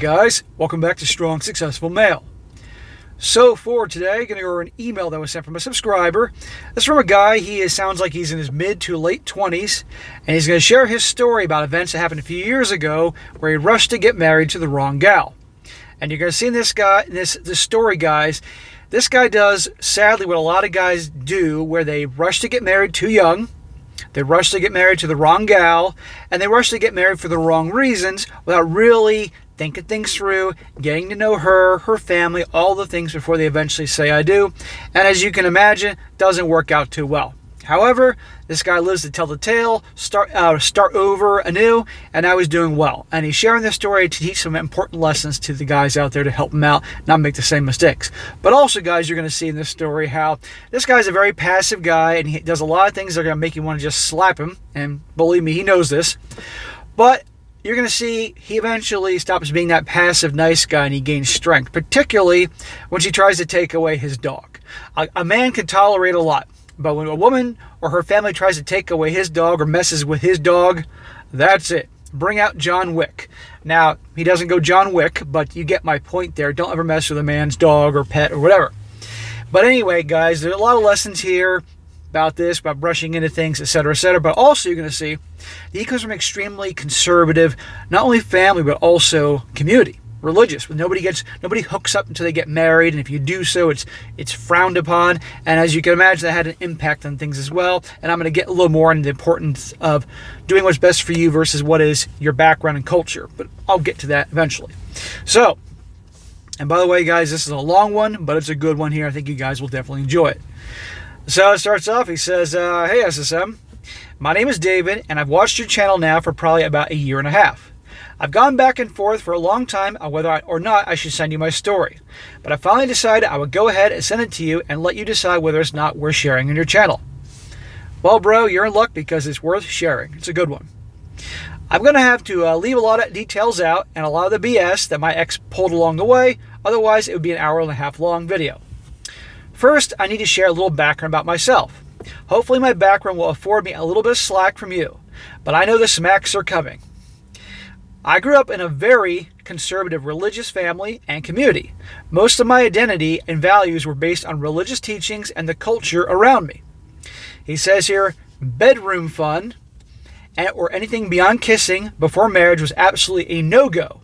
guys, welcome back to Strong Successful Male. So for today, going to go over an email that was sent from a subscriber. This is from a guy. Sounds like he's in his mid to late 20s, and he's going to share his story about events that happened a few years ago where he rushed to get married to the wrong gal. And you're going to see in this story, guys. This guy does, sadly, what a lot of guys do, where they rush to get married too young. They rush to get married to the wrong gal, and they rush to get married for the wrong reasons without really thinking things through, getting to know her family, all the things before they eventually say I do. And as you can imagine, doesn't work out too well. However, this guy lives to tell the tale, start over anew, and now he's doing well. And he's sharing this story to teach some important lessons to the guys out there to help them out, not make the same mistakes. But also, guys, you're going to see in this story how this guy's a very passive guy, and he does a lot of things that are going to make you want to just slap him. And believe me, he knows this. But you're going to see he eventually stops being that passive, nice guy, and he gains strength, particularly when she tries to take away his dog. A man can tolerate a lot. But when a woman or her family tries to take away his dog or messes with his dog, that's it. Bring out John Wick. Now, he doesn't go John Wick, but you get my point there. Don't ever mess with a man's dog or pet or whatever. But anyway, guys, there's a lot of lessons here about this, about brushing into things, etc., etc. But also you're going to see that he comes from an extremely conservative, not only family, but also community. Religious, with nobody hooks up until they get married, and if you do so, it's frowned upon. And as you can imagine, that had an impact on things as well. And I'm going to get a little more into the importance of doing what's best for you versus what is your background and culture. But I'll get to that eventually. So, and by the way, guys, this is a long one, but it's a good one here. I think you guys will definitely enjoy it. So it starts off. He says, "Hey SSM, my name is David, and I've watched your channel now for probably about a year and a half. I've gone back and forth for a long time on whether or not I should send you my story, but I finally decided I would go ahead and send it to you and let you decide whether it's not worth sharing on your channel." Well, bro, you're in luck because it's worth sharing. It's a good one. I'm going to have to leave a lot of details out and a lot of the BS that my ex pulled along the way. Otherwise, it would be an hour and a half long video. First, I need to share a little background about myself. Hopefully, my background will afford me a little bit of slack from you, but I know the smacks are coming. I grew up in a very conservative religious family and community. Most of my identity and values were based on religious teachings and the culture around me. He says here, bedroom fun or anything beyond kissing before marriage was absolutely a no-go,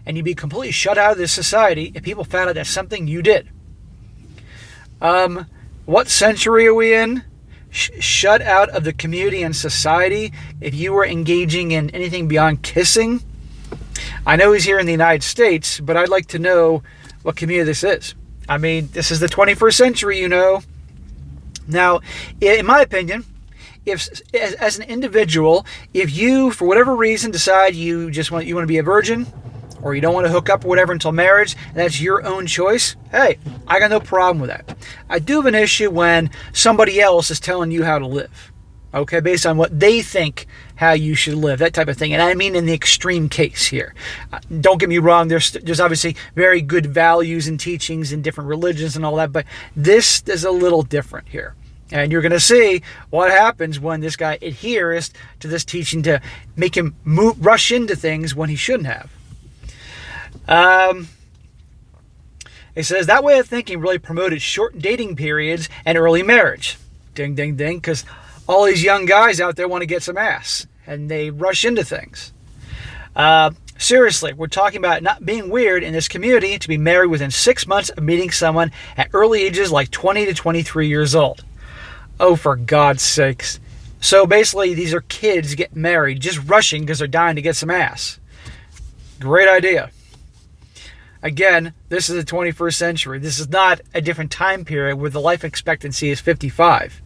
and you'd be completely shut out of this society if people found out that's something you did. What century are we in? Shut out of the community and society if you were engaging in anything beyond kissing? I know he's here in the United States, but I'd like to know what community this is. I mean, this is the 21st century, you know. Now, in my opinion, if as an individual, if you, for whatever reason, decide you want to be a virgin, or you don't want to hook up or whatever until marriage, and that's your own choice, hey, I got no problem with that. I do have an issue when somebody else is telling you how to live, okay, based on what they think how you should live, that type of thing. And I mean in the extreme case here. Don't get me wrong, there's obviously very good values and teachings in different religions and all that, but this is a little different here. And you're going to see what happens when this guy adheres to this teaching to make him rush into things when he shouldn't have. It says, that way of thinking really promoted short dating periods and early marriage. Ding, ding, ding, because all these young guys out there want to get some ass, and they rush into things. Seriously, we're talking about not being weird in this community to be married within 6 months of meeting someone at early ages like 20 to 23 years old. Oh, for God's sakes. So basically, these are kids getting married, just rushing because they're dying to get some ass. Great idea. Again, this is the 21st century. This is not a different time period where the life expectancy is 55.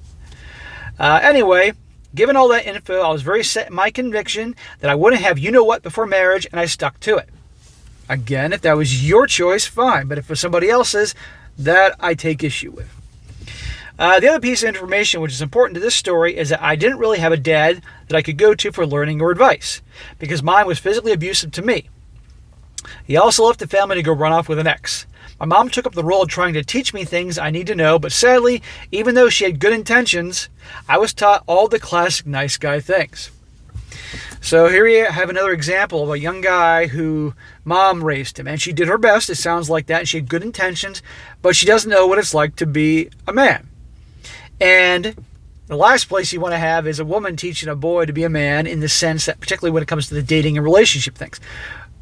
Anyway, given all that info, I was very set in my conviction that I wouldn't have you-know-what before marriage, and I stuck to it. Again, if that was your choice, fine. But if it was somebody else's, that I take issue with. The other piece of information which is important to this story is that I didn't really have a dad that I could go to for learning or advice, because mine was physically abusive to me. He also left the family to go run off with an ex. My mom took up the role of trying to teach me things I need to know, but sadly, even though she had good intentions, I was taught all the classic nice guy things. So here you have another example of a young guy who mom raised him, and she did her best. It sounds like that, and she had good intentions, but she doesn't know what it's like to be a man. And the last place you want to have is a woman teaching a boy to be a man, in the sense that, particularly when it comes to the dating and relationship things.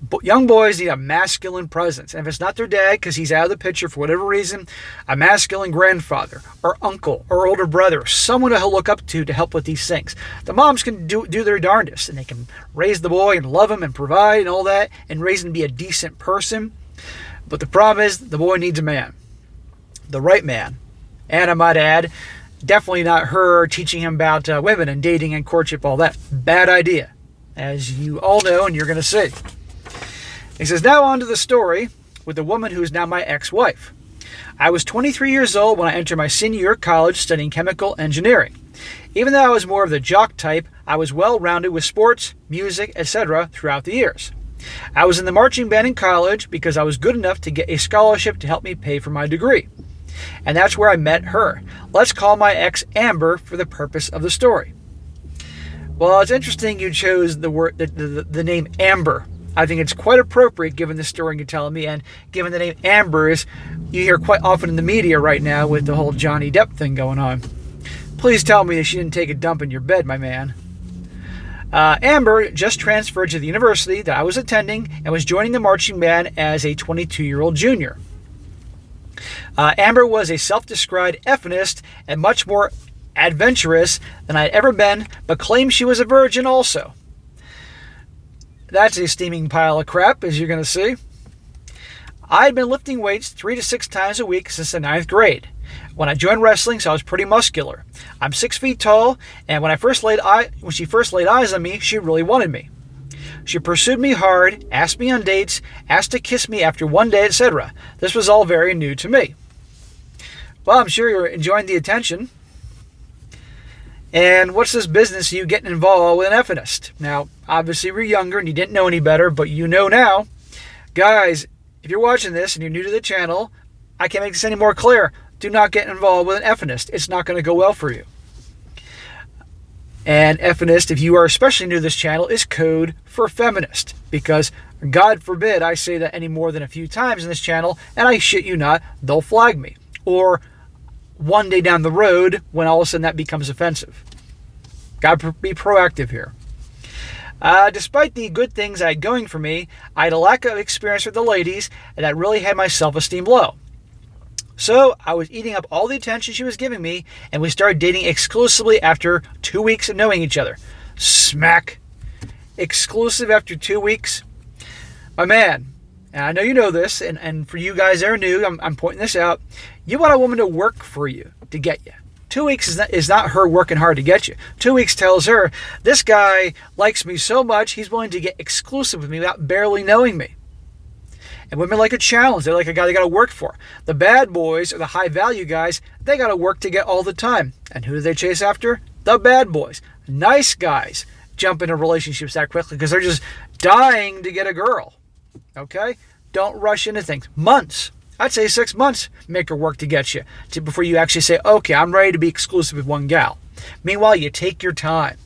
But young boys need a masculine presence. And if it's not their dad, because he's out of the picture for whatever reason, a masculine grandfather or uncle or older brother, someone to look up to help with these things. The moms can do their darndest, and they can raise the boy and love him and provide and all that, and raise him to be a decent person. But the problem is, the boy needs a man. The right man. And I might add, definitely not her teaching him about women and dating and courtship, all that. Bad idea, as you all know and you're going to see. He says, now on to the story with the woman who is now my ex-wife. I was 23 years old when I entered my senior year of college studying chemical engineering. Even though I was more of the jock type, I was well-rounded with sports, music, etc. throughout the years. I was in the marching band in college because I was good enough to get a scholarship to help me pay for my degree. And that's where I met her. Let's call my ex Amber for the purpose of the story. Well, it's interesting you chose the name Amber. I think it's quite appropriate given the story you're telling me, and given the name Amber is you hear quite often in the media right now with the whole Johnny Depp thing going on. Please tell me that she didn't take a dump in your bed, my man. Amber just transferred to the university that I was attending and was joining the marching band as a 22-year-old junior. Amber was a self-described effeminist and much more adventurous than I'd ever been, but claimed she was a virgin also. That's a steaming pile of crap, as you're going to see. I had been lifting weights 3 to 6 times a week since the 9th grade. When I joined wrestling, so I was pretty muscular. I'm 6 feet tall, and when she first laid eyes on me, she really wanted me. She pursued me hard, asked me on dates, asked to kiss me after one day, etc. This was all very new to me. Well, I'm sure you're enjoying the attention. And what's this business of you getting involved with an effeminist? Now, obviously we're younger and you didn't know any better, but you know now. Guys, if you're watching this and you're new to the channel, I can't make this any more clear. Do not get involved with an effeminist. It's not going to go well for you. And effeminist, if you are especially new to this channel, is code for feminist. Because, God forbid, I say that any more than a few times in this channel, and I shit you not, they'll flag me. Or one day down the road, when all of a sudden that becomes offensive. Gotta be proactive here. Despite the good things I had going for me, I had a lack of experience with the ladies, and that really had my self-esteem low. So I was eating up all the attention she was giving me, and we started dating exclusively after 2 weeks of knowing each other. Smack. Exclusive after 2 weeks? My man, and I know you know this, and for you guys that are new, I'm pointing this out. You want a woman to work for you, to get you. 2 weeks is not her working hard to get you. 2 weeks tells her, this guy likes me so much, he's willing to get exclusive with me without barely knowing me. And women like a challenge. They like a guy they got to work for. The bad boys, or the high-value guys, they got to work to get all the time. And who do they chase after? The bad boys. Nice guys jump into relationships that quickly because they're just dying to get a girl. Okay? Don't rush into things. Months. I'd say 6 months make her work to get you before you actually say, okay, I'm ready to be exclusive with one gal. Meanwhile, you take your time.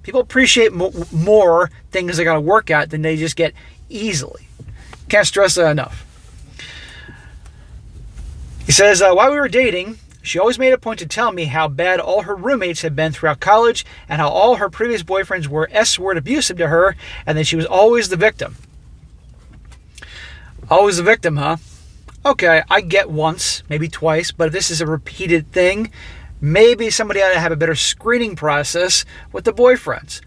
People appreciate more things they got to work at than they just get easily. Can't stress that enough. He says, while we were dating, she always made a point to tell me how bad all her roommates had been throughout college and how all her previous boyfriends were S-word abusive to her and that she was always the victim. Always the victim, huh? Okay, I get once, maybe twice, but if this is a repeated thing, maybe somebody ought to have a better screening process with the boyfriends.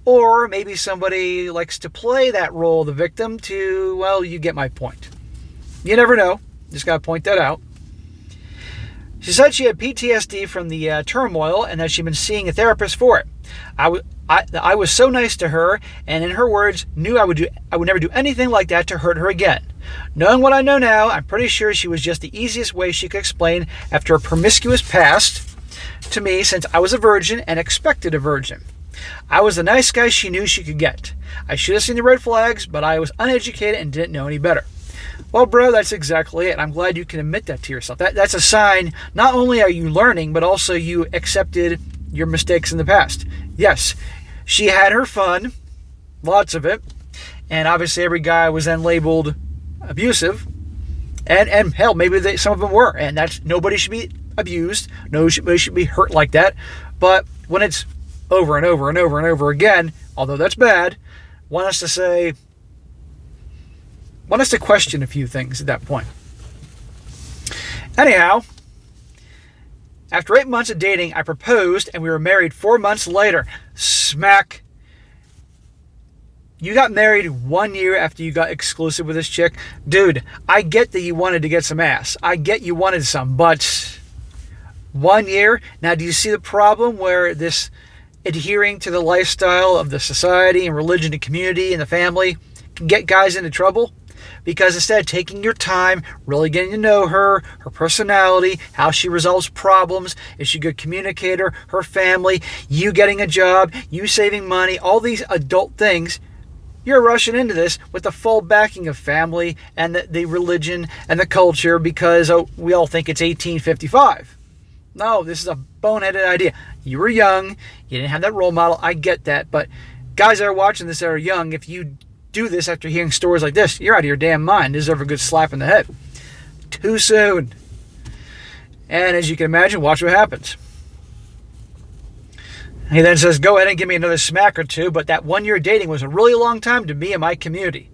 Or maybe somebody likes to play that role of the victim to, well, you get my point. You never know. Just got to point that out. She said she had PTSD from the turmoil and that she'd been seeing a therapist for it. I was so nice to her, and in her words, knew I would never do anything like that to hurt her again. Knowing what I know now, I'm pretty sure she was just the easiest way she could explain after a promiscuous past to me since I was a virgin and expected a virgin. I was the nice guy she knew she could get. I should have seen the red flags, but I was uneducated and didn't know any better. Well, bro, that's exactly it. I'm glad you can admit that to yourself. That's a sign, not only are you learning, but also you accepted your mistakes in the past. Yes, She had her fun, lots of it, and obviously every guy was then labeled abusive, and hell, maybe some of them were, and that's, nobody should be abused, nobody should be hurt like that, but when it's over and over and over and over again, although that's bad, want us to question a few things at that point. Anyhow, after 8 months of dating, I proposed, and we were married 4 months later. Smack. You got married 1 year after you got exclusive with this chick? Dude, I get that you wanted to get some ass. I get you wanted some, but 1 year? Now, do you see the problem where this adhering to the lifestyle of the society and religion and community and the family can get guys into trouble? Because instead of taking your time, really getting to know her, her personality, how she resolves problems, is she a good communicator, her family, you getting a job, you saving money, all these adult things, you're rushing into this with the full backing of family and the religion and the culture because we all think it's 1855. No, this is a boneheaded idea. You were young, you didn't have that role model, I get that, but guys that are watching this that are young, if you do this after hearing stories like this, you're out of your damn mind. Deserve a good slap in the head. Too soon. And as you can imagine, watch what happens. He then says, go ahead and give me another smack or two, but that 1 year dating was a really long time to me and my community.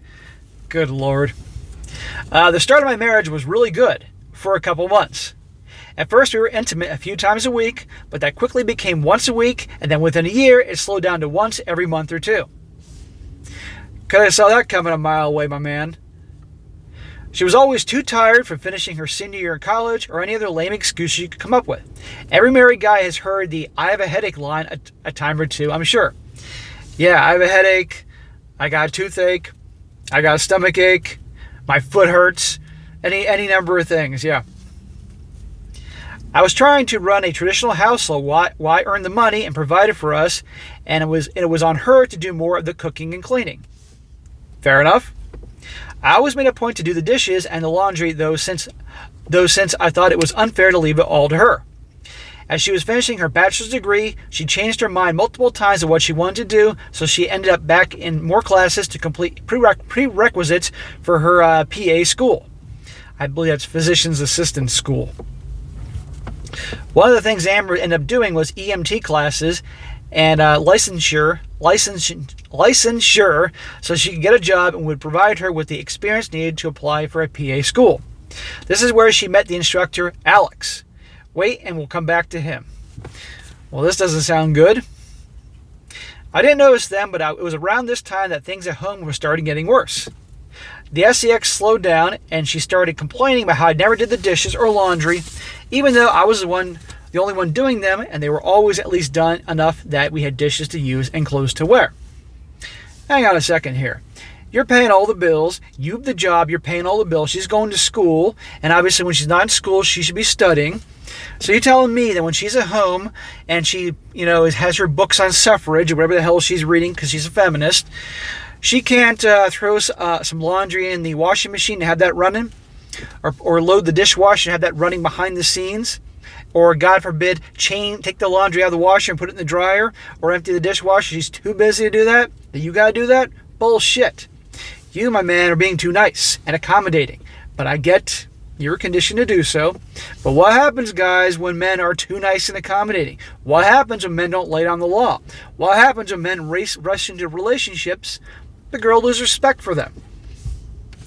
Good Lord. The start of my marriage was really good for a couple months. At first, we were intimate a few times a week, but that quickly became once a week, and then within a year, it slowed down to once every month or two. Could have saw that coming a mile away, my man. She was always too tired from finishing her senior year in college or any other lame excuse she could come up with. Every married guy has heard the I have a headache line a time or two, I'm sure. Yeah, I have a headache, I got a toothache, I got a stomach ache, my foot hurts, any number of things, yeah. I was trying to run a traditional household while I earned the money and provided for us, and it was on her to do more of the cooking and cleaning. Fair enough. I always made a point to do the dishes and the laundry, though since I thought it was unfair to leave it all to her. As she was finishing her bachelor's degree, she changed her mind multiple times of what she wanted to do, so she ended up back in more classes to complete prerequisites for her PA school. I believe that's Physician's Assistant School. One of the things Amber ended up doing was EMT classes and licensure, so she could get a job and would provide her with the experience needed to apply for a PA school. This is where she met the instructor, Alex. Wait, and we'll come back to him. Well, this doesn't sound good. I didn't notice then, but it was around this time that things at home were starting getting worse. The SEX slowed down, and she started complaining about how I never did the dishes or laundry, even though I was the only one doing them, and they were always at least done enough that we had dishes to use and clothes to wear. Hang on a second here. You're paying all the bills. You have the job. You're paying all the bills. She's going to school, and obviously when she's not in school, she should be studying. So you're telling me that when she's at home and she, has her books on suffrage or whatever the hell she's reading because she's a feminist, she can't throw some laundry in the washing machine and have that running, or load the dishwasher and have that running behind the scenes, or God forbid, take the laundry out of the washer and put it in the dryer, or empty the dishwasher. She's too busy to do that. That you gotta do that? Bullshit. You, my man, are being too nice and accommodating, but I get you're conditioned to do so. But what happens, guys, when men are too nice and accommodating? What happens when men don't lay down the law? What happens when men rush into relationships? The girl loses respect for them.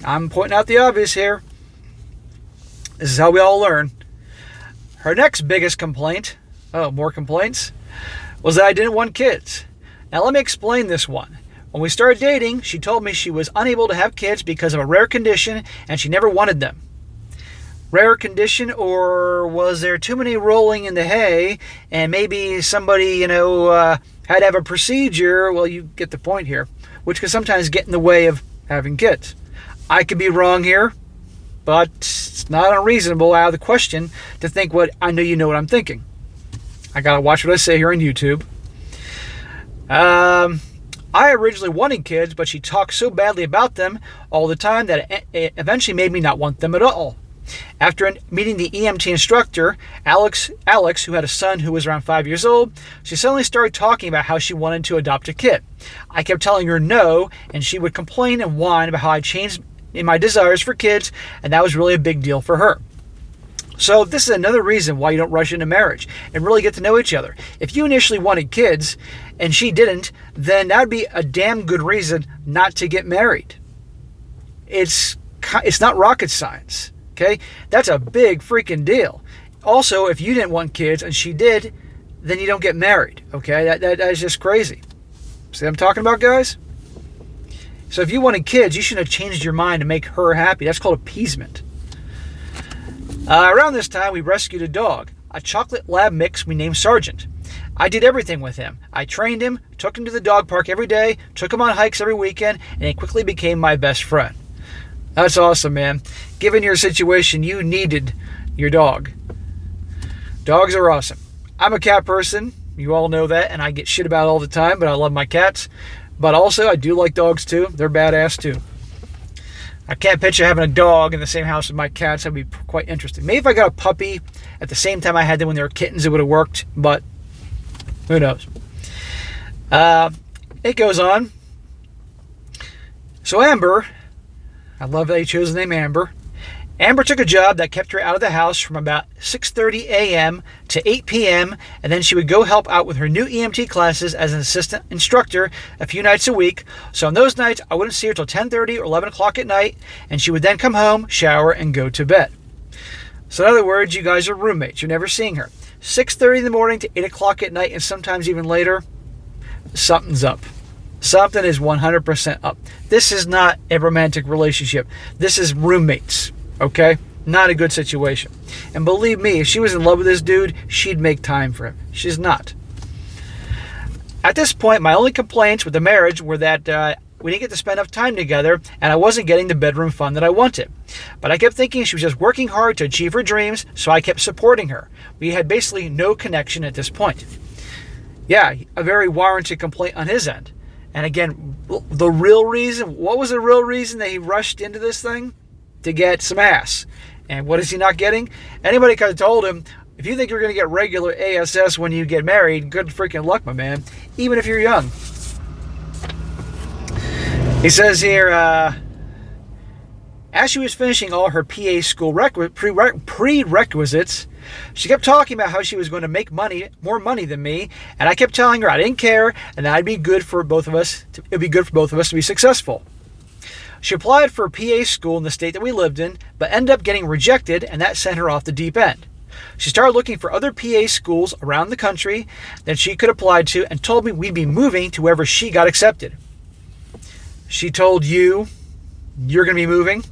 I'm pointing out the obvious here. This is how we all learn. Her next biggest complaint, more complaints, was that I didn't want kids. Now let me explain this one. When we started dating, she told me she was unable to have kids because of a rare condition and she never wanted them. Rare condition, or was there too many rolling in the hay and maybe somebody, had to have a procedure? Well, you get the point here, which could sometimes get in the way of having kids. I could be wrong here, but it's not unreasonable out of the question to think what I know you know what I'm thinking. I gotta watch what I say here on YouTube. I originally wanted kids, but she talked so badly about them all the time that it eventually made me not want them at all. After meeting the EMT instructor, Alex, who had a son who was around 5 years old, she suddenly started talking about how she wanted to adopt a kid. I kept telling her no, and she would complain and whine about how I changed in my desires for kids, and that was really a big deal for her. So this is another reason why you don't rush into marriage and really get to know each other. If you initially wanted kids and she didn't, then that would be a damn good reason not to get married. It's not rocket science, okay? That's a big freaking deal. Also, if you didn't want kids and she did, then you don't get married, okay? That is just crazy. See what I'm talking about, guys? So if you wanted kids, you shouldn't have changed your mind to make her happy. That's called appeasement. Around this time, we rescued a dog, a chocolate lab mix we named Sergeant. I did everything with him. I trained him, took him to the dog park every day, took him on hikes every weekend, and he quickly became my best friend. That's awesome, man. Given your situation, you needed your dog. Dogs are awesome. I'm a cat person. You all know that, and I get shit about it all the time, but I love my cats. But also, I do like dogs, too. They're badass, too. I can't picture having a dog in the same house with my cats. That would be quite interesting. Maybe if I got a puppy at the same time I had them when they were kittens, it would have worked, but who knows. It goes on. So Amber, I love that they chose the name Amber. Amber took a job that kept her out of the house from about 6:30 a.m. to 8 p.m., and then she would go help out with her new EMT classes as an assistant instructor a few nights a week. So on those nights, I wouldn't see her till 10:30 or 11 o'clock at night, and she would then come home, shower, and go to bed. So in other words, you guys are roommates. You're never seeing her. 6:30 in the morning to 8 o'clock at night, and sometimes even later, something's up. Something is 100% up. This is not a romantic relationship. This is roommates. Okay? Not a good situation. And believe me, if she was in love with this dude, she'd make time for him. She's not. At this point, my only complaints with the marriage were that we didn't get to spend enough time together, and I wasn't getting the bedroom fun that I wanted. But I kept thinking she was just working hard to achieve her dreams, so I kept supporting her. We had basically no connection at this point. Yeah, a very warranted complaint on his end. And again, the real reason, what was the real reason that he rushed into this thing? To get some ass. And what is he not getting? Anybody could have told him, if you think you're going to get regular ASS when you get married, good freaking luck, my man. Even if you're young. He says here, as she was finishing all her PA school prerequisites, she kept talking about how she was going to make more money than me, and I kept telling her I didn't care, and that it'd be good for both of us. It'd be good for both of us to be successful. She applied for a PA school in the state that we lived in, but ended up getting rejected, and that sent her off the deep end. She started looking for other PA schools around the country that she could apply to, and told me we'd be moving to wherever she got accepted. She told you, you're going to be moving?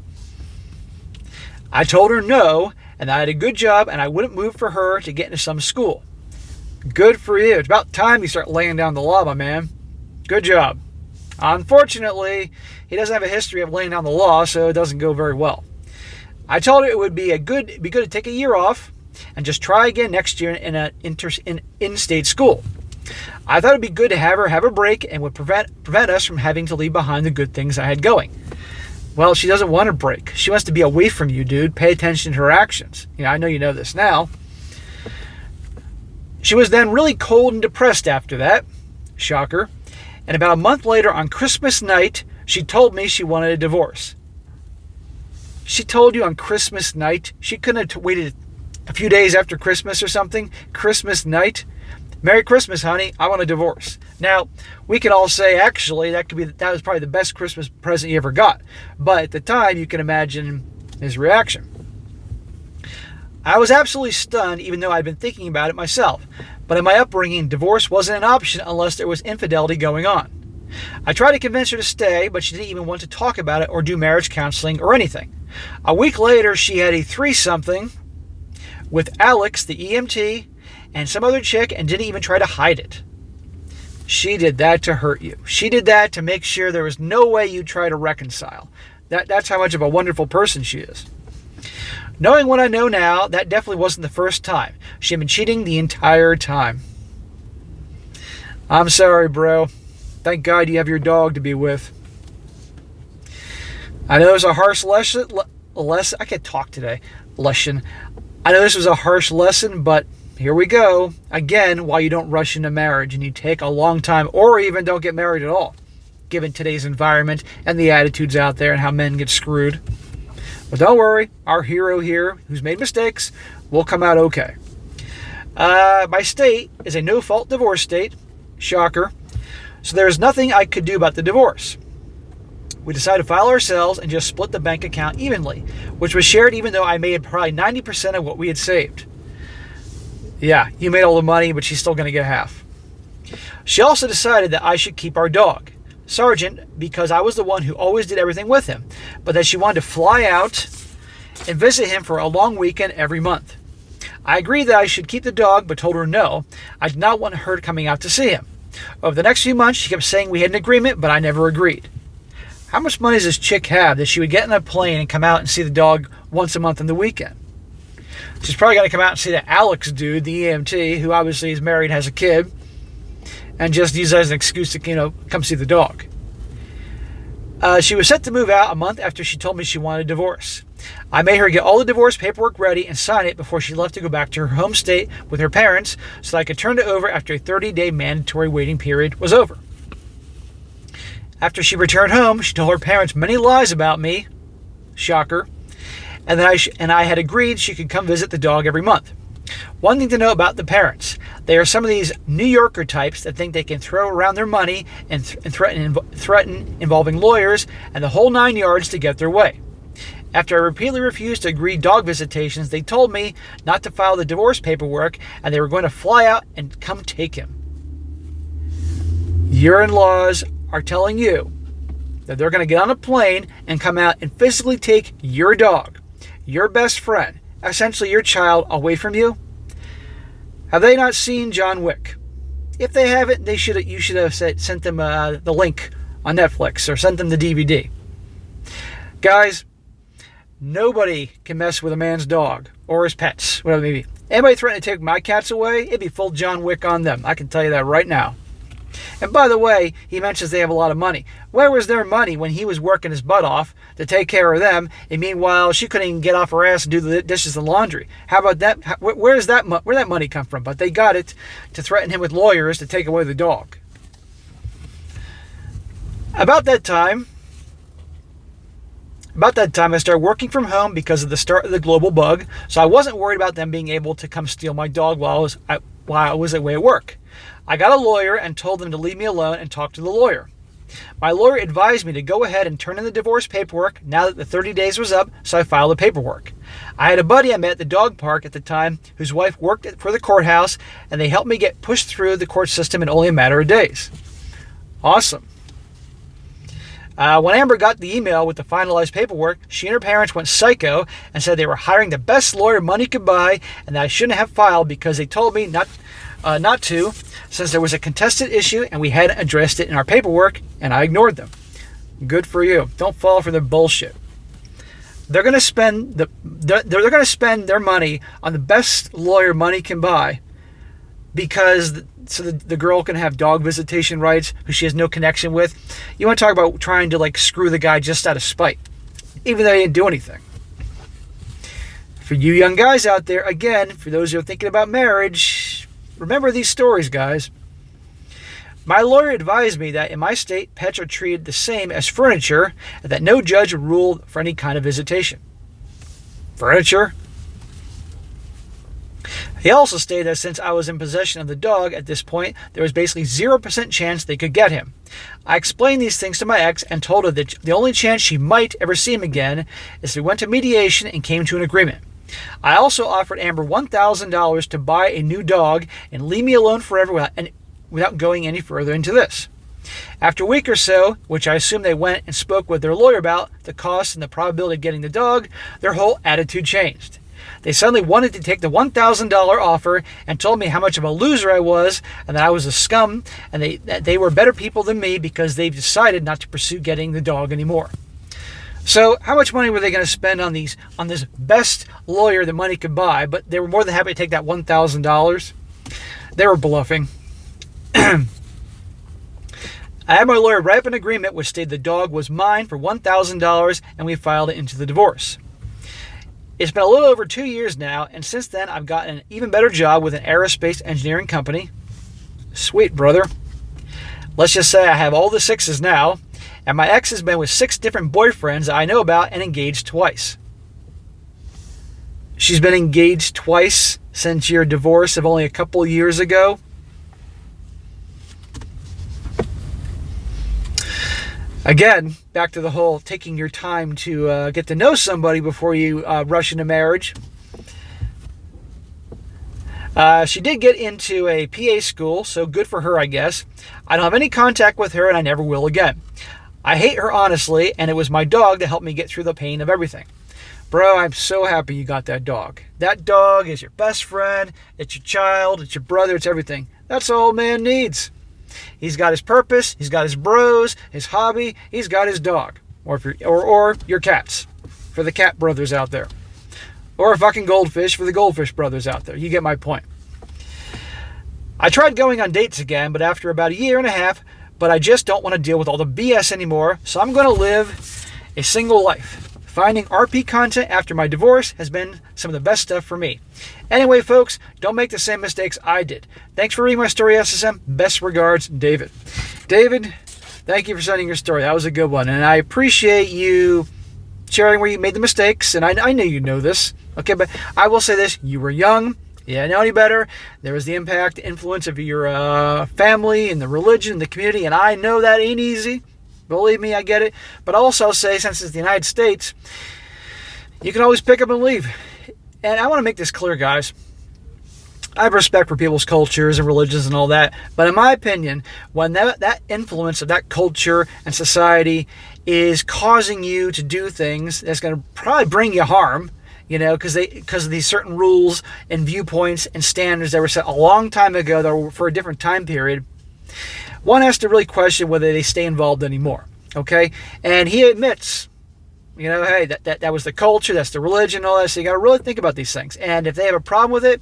I told her no, and that I had a good job, and I wouldn't move for her to get into some school. Good for you. It's about time you start laying down the law, my man. Good job. Unfortunately, he doesn't have a history of laying down the law, so it doesn't go very well. I told her it would be good to take a year off and just try again next year in an in-state school. I thought it'd be good to have her have a break and would prevent us from having to leave behind the good things I had going. Well, she doesn't want a break. She wants to be away from you, dude. Pay attention to her actions. I know you know this now. She was then really cold and depressed after that. Shocker. And about a month later, on Christmas night, she told me she wanted a divorce. She told you on Christmas night? She couldn't have waited a few days after Christmas or something? Christmas night? Merry Christmas, honey. I want a divorce. Now, we can all say, actually, that was probably the best Christmas present you ever got. But at the time, you can imagine his reaction. I was absolutely stunned, even though I'd been thinking about it myself. But in my upbringing, divorce wasn't an option unless there was infidelity going on. I tried to convince her to stay, but she didn't even want to talk about it or do marriage counseling or anything. A week later, she had a threesomething with Alex, the EMT, and some other chick, and didn't even try to hide it. She did that to hurt you. She did that to make sure there was no way you'd try to reconcile. That's how much of a wonderful person she is. Knowing what I know now, that definitely wasn't the first time. She had been cheating the entire time. I'm sorry, bro. Thank God you have your dog to be with. I know it's a harsh lesson. I can't talk today. Lesson. I know this was a harsh lesson, but here we go. Again, why you don't rush into marriage and you take a long time or even don't get married at all, given today's environment and the attitudes out there and how men get screwed. But don't worry, our hero here, who's made mistakes, will come out okay. My state is a no-fault divorce state. Shocker. So there's nothing I could do about the divorce. We decided to file ourselves and just split the bank account evenly, which was shared even though I made probably 90% of what we had saved. Yeah, you made all the money, but she's still going to get half. She also decided that I should keep our dog, Sergeant, because I was the one who always did everything with him, but that she wanted to fly out and visit him for a long weekend every month. I agreed that I should keep the dog, but told her no. I did not want her coming out to see him. Over the next few months, she kept saying we had an agreement, but I never agreed. How much money does this chick have that she would get on a plane and come out and see the dog once a month on the weekend? She's probably going to come out and see that Alex dude, the EMT, who obviously is married, has a kid, and just use that as an excuse to, come see the dog. She was set to move out a month after she told me she wanted a divorce. I made her get all the divorce paperwork ready and sign it before she left to go back to her home state with her parents so that I could turn it over after a 30-day mandatory waiting period was over. After she returned home, she told her parents many lies about me. Shocker. And that I had agreed she could come visit the dog every month. One thing to know about the parents. They are some of these New Yorker types that think they can throw around their money and threaten involving lawyers and the whole 9 yards to get their way. After I repeatedly refused to agree dog visitations, they told me not to file the divorce paperwork and they were going to fly out and come take him. Your in-laws are telling you that they're going to get on a plane and come out and physically take your dog, your best friend, essentially your child, away from you? Have they not seen John Wick? If they haven't, you should have sent them the link on Netflix or sent them the DVD. Guys, nobody can mess with a man's dog or his pets, whatever it may be. Anybody threatening to take my cats away, it'd be full John Wick on them. I can tell you that right now. And by the way, he mentions they have a lot of money. Where was their money when he was working his butt off to take care of them, and meanwhile she couldn't even get off her ass and do the dishes and laundry? How about that? Where'd that money come from? But they got it to threaten him with lawyers to take away the dog. About that time, I started working from home because of the start of the global bug, so I wasn't worried about them being able to come steal my dog while I was away at work. I got a lawyer and told them to leave me alone and talk to the lawyer. My lawyer advised me to go ahead and turn in the divorce paperwork now that the 30 days was up, so I filed the paperwork. I had a buddy I met at the dog park at the time whose wife worked for the courthouse, and they helped me get pushed through the court system in only a matter of days. Awesome. When Amber got the email with the finalized paperwork, she and her parents went psycho and said they were hiring the best lawyer money could buy and that I shouldn't have filed because they told me not to, since there was a contested issue and we hadn't addressed it in our paperwork, and I ignored them. Good for you. Don't fall for their bullshit. They're going to spend their money on the best lawyer money can buy because the girl can have dog visitation rights who she has no connection with. You want to talk about trying to screw the guy just out of spite, even though he didn't do anything. For you young guys out there, again, for those who are thinking about marriage, remember these stories, guys. My lawyer advised me that in my state, pets are treated the same as furniture and that no judge would rule for any kind of visitation. Furniture? He also stated that since I was in possession of the dog at this point, there was basically 0% chance they could get him. I explained these things to my ex and told her that the only chance she might ever see him again is if we went to mediation and came to an agreement. I also offered Amber $1,000 to buy a new dog and leave me alone forever without going any further into this. After a week or so, which I assume they went and spoke with their lawyer about the cost and the probability of getting the dog, their whole attitude changed. They suddenly wanted to take the $1,000 offer and told me how much of a loser I was and that I was a scum and that they were better people than me because they've decided not to pursue getting the dog anymore. So how much money were they going to spend on this best lawyer that money could buy, but they were more than happy to take that $1,000? They were bluffing. I had my lawyer write up an agreement which stated the dog was mine for $1,000 and we filed it into the divorce. It's been a little over 2 years now, and since then I've gotten an even better job with an aerospace engineering company. Sweet, brother. Let's just say I have all the sixes now, and my ex has been with 6 different boyfriends I know about and engaged twice. She's been engaged twice since your divorce of only a couple years ago. Again, back to the whole taking your time to get to know somebody before you rush into marriage. She did get into a PA school, so good for her, I guess. I don't have any contact with her, and I never will again. I hate her, honestly, and it was my dog that helped me get through the pain of everything. Bro, I'm so happy you got that dog. That dog is your best friend, it's your child, it's your brother, it's everything. That's all a man needs. He's got his purpose, he's got his bros, his hobby, he's got his dog. Or your cats, for the cat brothers out there. Or a fucking goldfish for the goldfish brothers out there. You get my point. I tried going on dates again, but after about a year and a half, but I just don't want to deal with all the BS anymore, so I'm going to live a single life. Finding RP content after my divorce has been some of the best stuff for me. Anyway, folks, don't make the same mistakes I did. Thanks for reading my story, SSM. Best regards, David. David, thank you for sending your story. That was a good one, and I appreciate you sharing where you made the mistakes, and I knew you know this. Okay, but I will say this. You were young. You didn't know any better. There was the impact, the influence of your family and the religion, the community, and I know that ain't easy. Believe me, I get it. But I'll also say, since it's the United States, you can always pick up and leave. And I want to make this clear, guys. I have respect for people's cultures and religions and all that. But in my opinion, when that influence of that culture and society is causing you to do things that's going to probably bring you harm, because of these certain rules and viewpoints and standards that were set a long time ago that were for a different time period, one has to really question whether they stay involved anymore, okay? And he admits, hey, that was the culture, that's the religion, all that, so you got to really think about these things. And if they have a problem with it,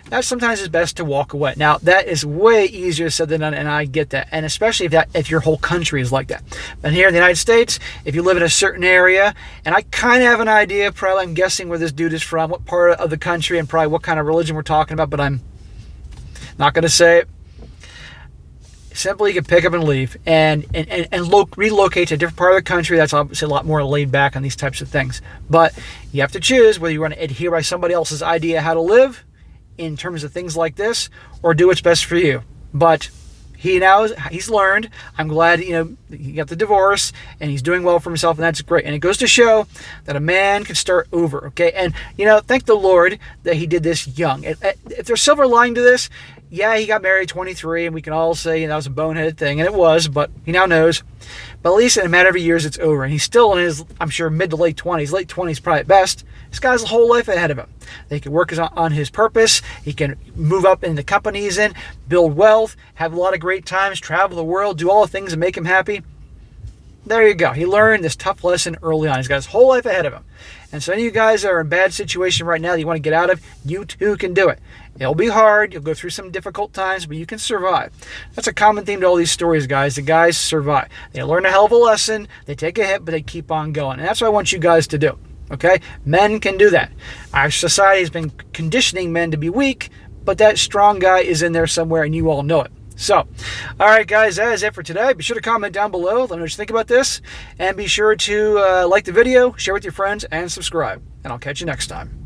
that sometimes is best to walk away. Now, that is way easier said than done, and I get that. And especially if your whole country is like that. But here in the United States, if you live in a certain area, and I kind of have an idea, probably I'm guessing where this dude is from, what part of the country, and probably what kind of religion we're talking about, but I'm not going to say it. Simply, you can pick up and leave and relocate to a different part of the country. That's obviously a lot more laid back on these types of things. But you have to choose whether you want to adhere by somebody else's idea how to live in terms of things like this, or do what's best for you. But he's learned. I'm glad he got the divorce and he's doing well for himself, and that's great. And it goes to show that a man can start over. Okay, and thank the Lord that he did this young. If there's silver lining to this, yeah, he got married 23, and we can all say that was a boneheaded thing, and it was, but he now knows. But at least in a matter of years, it's over. And he's still in his, I'm sure, mid to late 20s. Late 20s probably at best. This guy has a whole life ahead of him. He can work on his purpose. He can move up in the company he's in, build wealth, have a lot of great times, travel the world, do all the things that make him happy. There you go. He learned this tough lesson early on. He's got his whole life ahead of him. And so any of you guys that are in a bad situation right now that you want to get out of, you too can do it. It'll be hard. You'll go through some difficult times, but you can survive. That's a common theme to all these stories, guys. The guys survive. They learn a hell of a lesson. They take a hit, but they keep on going. And that's what I want you guys to do. Okay? Men can do that. Our society has been conditioning men to be weak, but that strong guy is in there somewhere, and you all know it. So, all right, guys, that is it for today. Be sure to comment down below. Let me know what you think about this. And be sure to like the video, share with your friends, and subscribe. And I'll catch you next time.